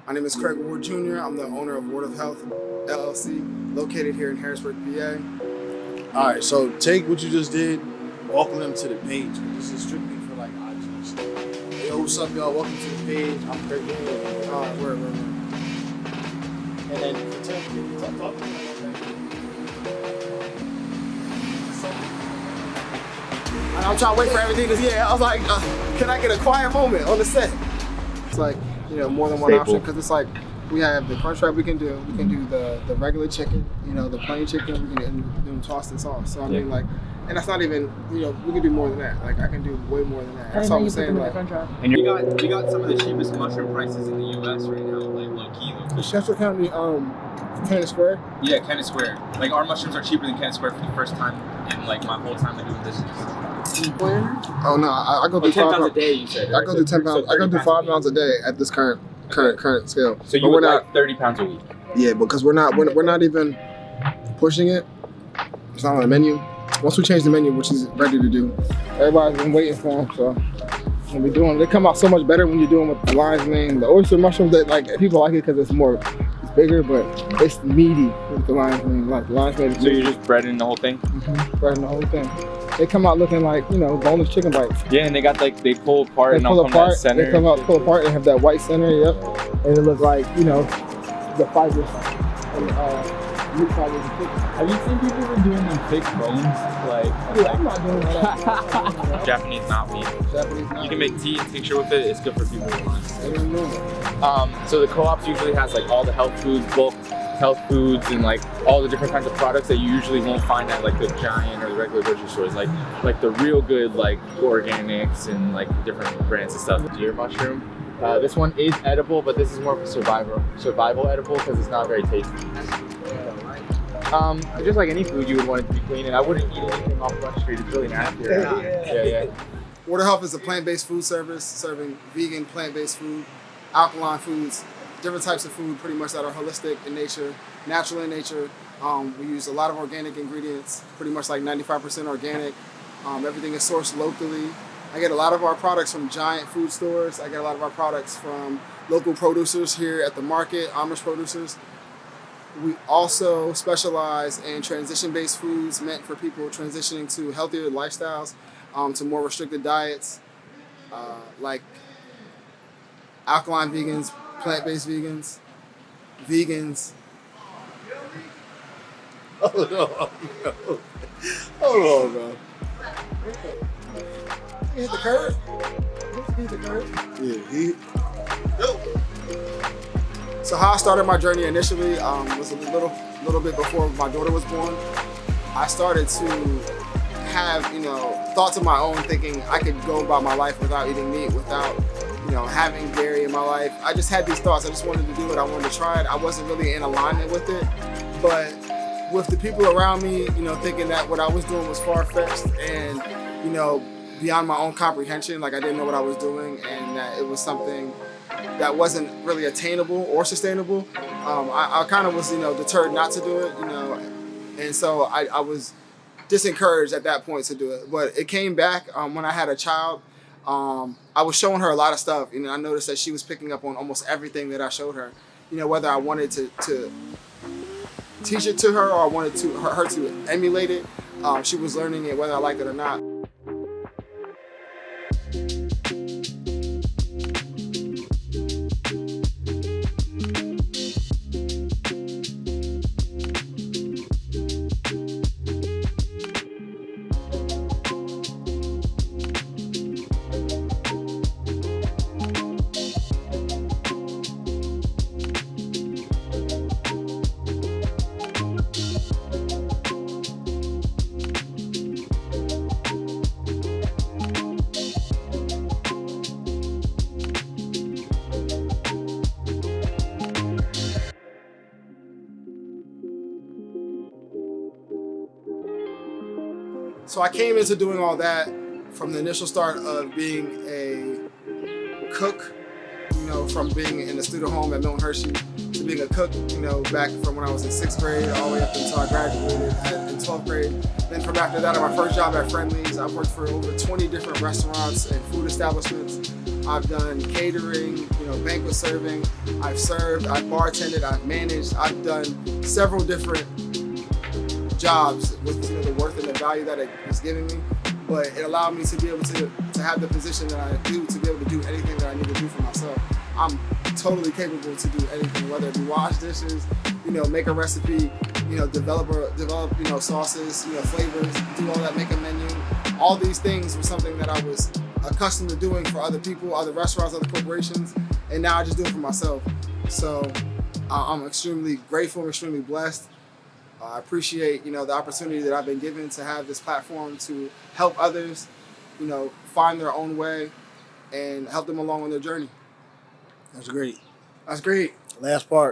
My name is Craig Ward Jr. I'm the owner of Word of Health LLC, located here in Harrisburg, PA. All right, so take what you just did, welcome them to the page. This is strictly for like IGs. Hey, yo, what's up, y'all? Welcome to the page. I'm Craig Ward. All right, word. And then talk to me. I'm trying to wait for everything to, I was like, can I get a quiet moment on the set? It's like, more than one option, because it's like, we have the crunch wrap we can do the regular chicken, the plain chicken, we can do tossed and sauce. So I mean, like, and that's not even, we can do more than that. Like, I can do way more than that. That's all I'm saying. Like, and we got some of the cheapest mushroom prices in the U.S. right now, like low key. the Central County, Kennedy Square. Yeah, Kennedy Square. Like, our mushrooms are cheaper than Kennedy Square for the first time in like my whole time of doing business. Oh no, I go through 10 pounds a day. You said. Right? I go through 10 pounds. I go through 5 pounds a day at this current scale. So you would like 30 pounds a week. Yeah, because we're not even pushing it. It's not on the menu. Once we change the menu, which is ready to do, everybody's been waiting for them. So when we doing, they come out so much better when you're doing with the lion's mane, the oyster mushrooms. That like people like it because it's bigger, but it's meaty with the lion's mane. Like the lion's mane. So you're just breading the whole thing. Breading the whole thing. They come out looking like boneless chicken bites. Yeah, and they got like they pull apart They and pull all come out apart. center. They come out, pull apart, and have that white center. Yep, and it looks like the fibers and meat fibers of chicken. Have you seen people been doing them fake bones? I'm not doing that. Japanese knotweed. Japanese knotweed. You can make tea and tincture with it. It's good for people who want. I didn't know that. So the co-ops usually has like all the health foods, bulk health foods, and like all the different kinds of products that you usually won't find at like the giant or the regular grocery stores. Like the real good like organics and like different brands and stuff. Deer mushroom. This one is edible, but this is more of a survival edible because it's not very tasty. Just like any food, you would want it to be clean, and I wouldn't eat anything off Front Street. It's really nasty. Yeah. Word of Health is a plant-based food service serving vegan, plant-based food, alkaline foods, different types of food pretty much that are holistic in nature, natural in nature. We use a lot of organic ingredients, pretty much like 95% organic. Everything is sourced locally. I get a lot of our products from giant food stores. I get a lot of our products from local producers here at the market, Amish producers. We also specialize in transition-based foods meant for people transitioning to healthier lifestyles, to more restricted diets, like alkaline vegans, plant-based vegans. Hold on, bro. You hit the curve? You hit the curve? Yeah, So how I started my journey initially was a little bit before my daughter was born. I started to have, thoughts of my own, thinking I could go about my life without eating meat, without, having dairy in my life. I just had these thoughts. I just wanted to do it. I wanted to try it. I wasn't really in alignment with it. But with the people around me, thinking that what I was doing was far-fetched and, beyond my own comprehension, like I didn't know what I was doing and that it was something that wasn't really attainable or sustainable. I kind of was, deterred not to do it, and so I was disencouraged at that point to do it. But it came back when I had a child. I was showing her a lot of stuff. I noticed that she was picking up on almost everything that I showed her. Whether I wanted to teach it to her or I wanted her to emulate it, she was learning it whether I liked it or not. So I came into doing all that from the initial start of being a cook, from being in the student home at Milton Hershey to being a cook, back from when I was in 6th grade all the way up until I graduated in 12th grade. Then from after that, at my first job at Friendly's, I worked for over 20 different restaurants and food establishments. I've done catering, banquet serving. I've served, I've bartended, I've managed. I've done several different jobs with the worth and the value that it was giving me. But it allowed me to be able to have the position that I do, to be able to do anything that I need to do for myself. I'm totally capable to do anything, whether it be wash dishes, make a recipe, develop sauces, flavors, do all that, make a menu. All these things were something that I was accustomed to doing for other people, other restaurants, other corporations, and now I just do it for myself. So I'm extremely grateful, I'm extremely blessed. I appreciate, the opportunity that I've been given to have this platform to help others, find their own way and help them along on their journey. That's great. That's great. Last part.